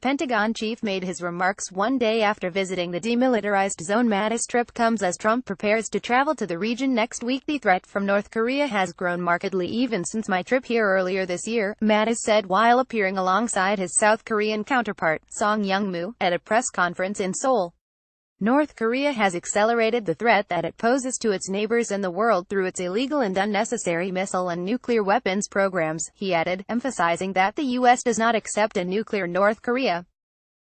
Pentagon chief made his remarks one day after visiting the demilitarized zone. Mattis' trip comes as Trump prepares to travel to the region next week. The threat from North Korea has grown markedly even since my trip here earlier this year, Mattis said while appearing alongside his South Korean counterpart, Song Young-moo, at a press conference in Seoul. North Korea has accelerated the threat that it poses to its neighbors and the world through its illegal and unnecessary missile and nuclear weapons programs, he added, emphasizing that the U.S. does not accept a nuclear North Korea.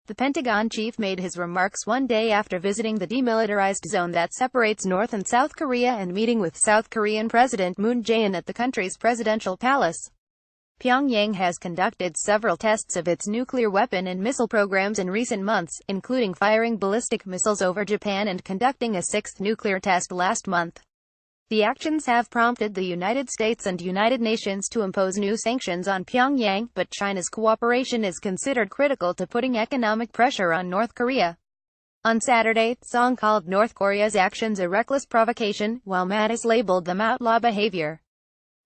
The Pentagon chief made his remarks one day after visiting the demilitarized zone that separates North and South Korea and meeting with South Korean President Moon Jae-in at the country's presidential palace. Pyongyang has conducted several tests of its nuclear weapon and missile programs in recent months, including firing ballistic missiles over Japan and conducting a sixth nuclear test last month. The actions have prompted the United States and United Nations to impose new sanctions on Pyongyang, but China's cooperation is considered critical to putting economic pressure on North Korea. On Saturday, Song called North Korea's actions a reckless provocation, while Mattis labeled them outlaw behavior.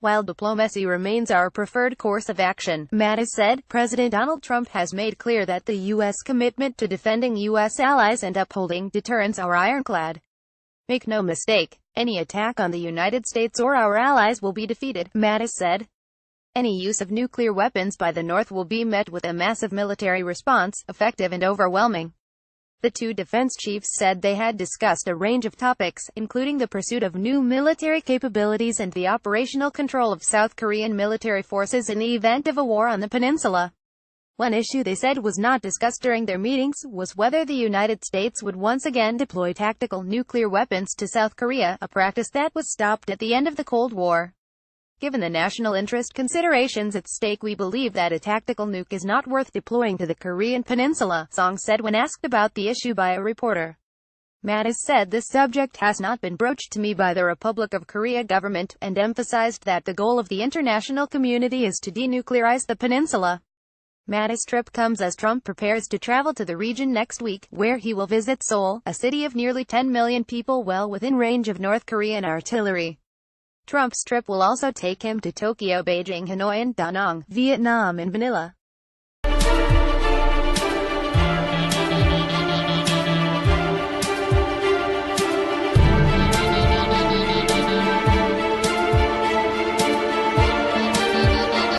While diplomacy remains our preferred course of action, Mattis said, President Donald Trump has made clear that the U.S. commitment to defending U.S. allies and upholding deterrence are ironclad. Make no mistake, any attack on the United States or our allies will be defeated, Mattis said. Any use of nuclear weapons by the North will be met with a massive military response, effective and overwhelming. The two defense chiefs said they had discussed a range of topics, including the pursuit of new military capabilities and the operational control of South Korean military forces in the event of a war on the peninsula. One issue they said was not discussed during their meetings was whether the United States would once again deploy tactical nuclear weapons to South Korea, a practice that was stopped at the end of the Cold War. Given the national interest considerations at stake, we believe that a tactical nuke is not worth deploying to the Korean peninsula, Song said when asked about the issue by a reporter. Mattis said this subject has not been broached to me by the Republic of Korea government, and emphasized that the goal of the international community is to denuclearize the peninsula. Mattis' trip comes as Trump prepares to travel to the region next week, where he will visit Seoul, a city of nearly 10 million people well within range of North Korean artillery. Trump's trip will also take him to Tokyo, Beijing, Hanoi and Da Nang, Vietnam and Manila.